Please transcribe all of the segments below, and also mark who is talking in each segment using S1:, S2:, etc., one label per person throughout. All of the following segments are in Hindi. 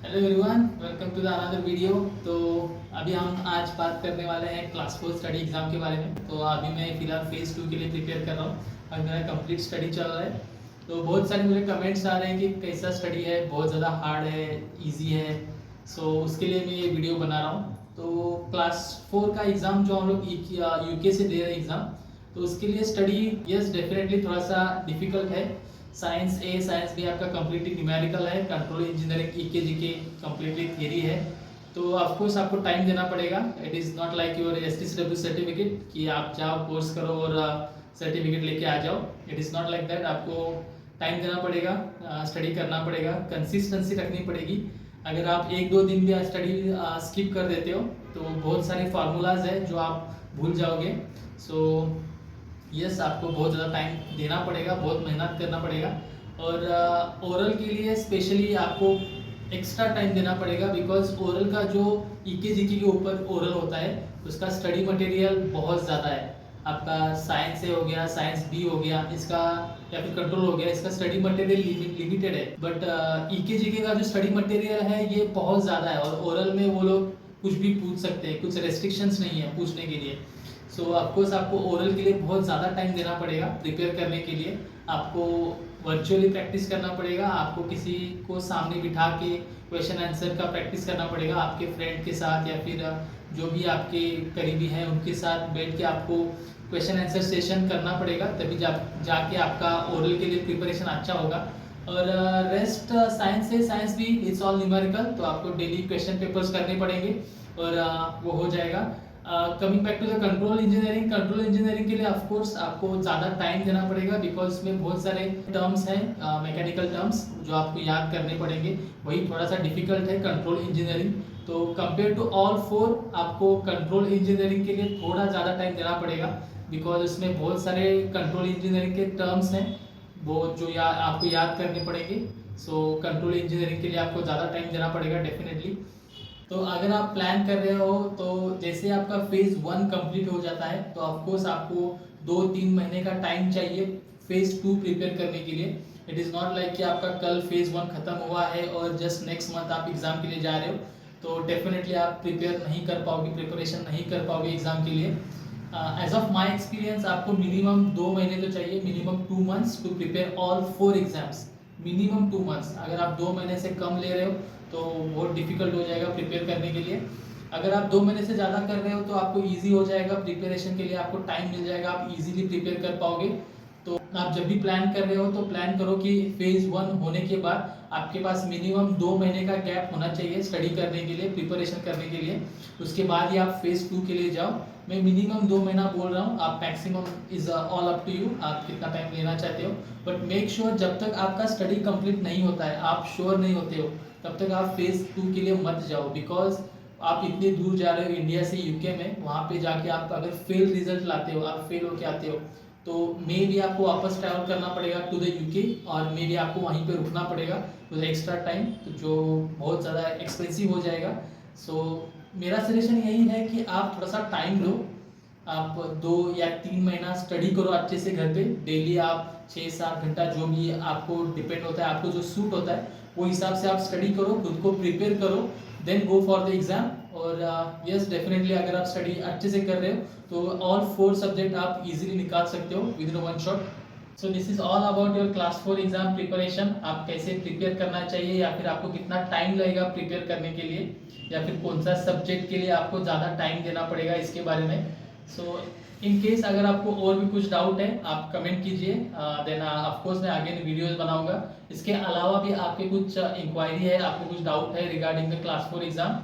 S1: Hello everyone, welcome to the another video. तो अभी हम आज बात करने वाले हैं क्लास 4 स्टडी एग्ज़ाम के बारे में। तो अभी मैं फ़िलहाल फेज़ 2 के लिए प्रिपेयर कर रहा हूँ और मेरा कंप्लीट स्टडी चल रहा है। तो बहुत सारे मुझे कमेंट्स आ रहे हैं कि कैसा स्टडी है, बहुत ज़्यादा हार्ड है, इजी है। सो उसके लिए मैं ये वीडियो बना रहा हूँ। तो क्लास 4 का एग्ज़ाम जो हम लोग यूके से दे रहे हैं एग्ज़ाम, तो उसके लिए स्टडी यस डेफिनेटली थोड़ा सा डिफ़िकल्ट है। साइंस भी आपका कम्प्लीटली न्यूमेरिकल है, कंट्रोल इंजीनियरिंग ईके जीके कम्प्लीटली थियरी है। तो ऑफकोर्स आपको टाइम देना पड़ेगा। It is not like your STCW certificate कि आप जाओ कोर्स करो और सर्टिफिकेट लेके आ जाओ। It is not like that. आपको टाइम देना पड़ेगा, स्टडी करना पड़ेगा, कंसिस्टेंसी रखनी पड़ेगी। अगर आप एक दो दिन भी स्टडी स्किप कर देते हो तो बहुत सारे फार्मूलाज है जो आप भूल जाओगे। सो यस, आपको बहुत ज़्यादा टाइम देना पड़ेगा, बहुत मेहनत करना पड़ेगा। और ओरल के लिए स्पेशली आपको एक्स्ट्रा टाइम देना पड़ेगा, बिकॉज ओरल का जो ईके जीके के ऊपर ओरल होता है उसका स्टडी मटेरियल बहुत ज़्यादा है। आपका साइंस ए हो गया, साइंस बी हो गया, इसका या फिर कंट्रोल हो गया, इसका स्टडी मटेरियल लिमिटेड है। बट ईके जीके का जो स्टडी मटेरियल है ये बहुत ज़्यादा है और ओरल में वो लोग कुछ भी पूछ सकते हैं, कुछ रेस्ट्रिक्शंस नहीं है पूछने के लिए। सो ऑफकोर्स आपको ओरल के लिए बहुत ज़्यादा टाइम देना पड़ेगा। प्रिपेयर करने के लिए आपको वर्चुअली प्रैक्टिस करना पड़ेगा, आपको किसी को सामने बिठा के क्वेश्चन आंसर का प्रैक्टिस करना पड़ेगा, आपके फ्रेंड के साथ या फिर जो भी आपके करीबी हैं उनके साथ बैठ के आपको क्वेश्चन आंसर सेशन करना पड़ेगा। तभी जाके आपका ओरल के लिए प्रिपरेशन अच्छा होगा। और रेस्ट साइंस है, साइंस भी इट्स ऑल न्यूमेरिकल, तो आपको डेली क्वेश्चन पेपर्स करने पड़ेंगे और वो हो जाएगा। Coming back to the control engineering के लिए ऑफ कोर्स आपको ज़्यादा टाइम देना पड़ेगा, बिकॉज इसमें बहुत सारे टर्म्स हैं, मैकेनिकल टर्म्स जो आपको याद करने पड़ेंगे। वही थोड़ा सा डिफिकल्ट है कंट्रोल इंजीनियरिंग। तो कंपेयर टू ऑल फोर आपको कंट्रोल इंजीनियरिंग के लिए थोड़ा ज़्यादा टाइम देना पड़ेगा, बिकॉज इसमें बहुत सारे कंट्रोल इंजीनियरिंग के टर्म्स हैं वो जो आपको याद करने पड़ेंगे। सो कंट्रोल इंजीनियरिंग के लिए आपको ज़्यादा टाइम देना पड़ेगा डेफिनेटली। तो अगर आप प्लान कर रहे हो तो जैसे आपका फेज़ 1 कंप्लीट हो जाता है तो ऑफकोर्स आपको 2-3 महीने का टाइम चाहिए फेज़ 2 प्रिपेयर करने के लिए। इट इज़ नॉट लाइक कि आपका कल फेज़ 1 ख़त्म हुआ है और जस्ट नेक्स्ट मंथ आप एग्ज़ाम के लिए जा रहे हो, तो डेफिनेटली आप प्रिपेयर नहीं कर पाओगे, प्रिपरेशन नहीं कर पाओगे एग्ज़ाम के लिए। एज ऑफ माई एक्सपीरियंस आपको मिनिमम 2 महीने तो चाहिए, minimum 2 months to prepare all 4 exams. Minimum 2 months. अगर आप 2 महीने से कम ले रहे हो तो बहुत डिफिकल्ट हो जाएगा प्रिपेयर करने के लिए। अगर आप 2 महीने से ज़्यादा कर रहे हो तो आपको ईजी हो जाएगा, प्रिपरेशन के लिए आपको टाइम मिल जाएगा, आप इजीली प्रिपेयर कर पाओगे। तो आप जब भी प्लान कर रहे हो तो प्लान करो कि फेज़ 1 होने के बाद आपके पास मिनिमम 2 महीने का गैप होना चाहिए स्टडी करने के लिए, प्रिपरेशन करने के लिए। उसके बाद ही आप फेज़ 2 के लिए जाओ। मैं मिनिमम 2 महीना बोल रहा हूँ, आप maximum is all up to you, आप कितना टाइम लेना चाहते हो। बट मेक श्योर जब तक आपका स्टडी कंप्लीट नहीं होता है, आप श्योर नहीं होते हो, तब तक आप फेज़ 2 के लिए मत जाओ। बिकॉज आप इतने दूर जा रहे हो इंडिया से यूके में, वहाँ पे जाके आप अगर फेल रिजल्ट लाते हो, आप फेल होके आते हो, तो मे भी आपको वापस ट्रैवल करना पड़ेगा टू द यूके और मे भी आपको वहीं पे रुकना पड़ेगा विद एक्स्ट्रा टाइम, तो जो बहुत ज़्यादा एक्सपेंसिव हो जाएगा। सो मेरा सजेशन यही है कि आप थोड़ा सा टाइम लो, आप 2 या 3 महीना स्टडी करो अच्छे से घर पे। डेली आप 6-7 घंटा जो भी आपको डिपेंड होता है, आपको जो सूट होता है वो हिसाब से आप स्टडी करो, खुद को प्रिपेयर करो, then go for the exam. और यस डेफिनेटली अगर आप स्टडी अच्छे से कर रहे हो तो ऑल 4 सब्जेक्ट आप इजीली निकाल सकते हो with in one shot. So this is all about your class 4 exam preparation. आप कैसे प्रिपेयर करना चाहिए या फिर आपको कितना टाइम लगेगा प्रिपेयर करने के लिए, या फिर कौन सा सब्जेक्ट के लिए आपको ज़्यादा टाइम देना पड़ेगा, इसके बारे में। सो इन केस अगर आपको और भी कुछ डाउट है आप कमेंट कीजिए, देन ऑफकोर्स मैं आगे वीडियोज़ बनाऊंगा। इसके अलावा भी आपके कुछ इंक्वायरी है, आपको कुछ डाउट है regarding the class 4 exam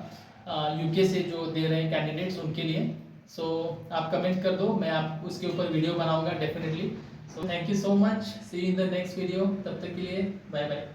S1: UK से जो दे रहे हैं कैंडिडेट्स उनके लिए, सो आप कमेंट कर दो, मैं आप उसके ऊपर वीडियो बनाऊंगा definitely. So thank you so much, see you in the next video, तब तक के लिए बाय बाय।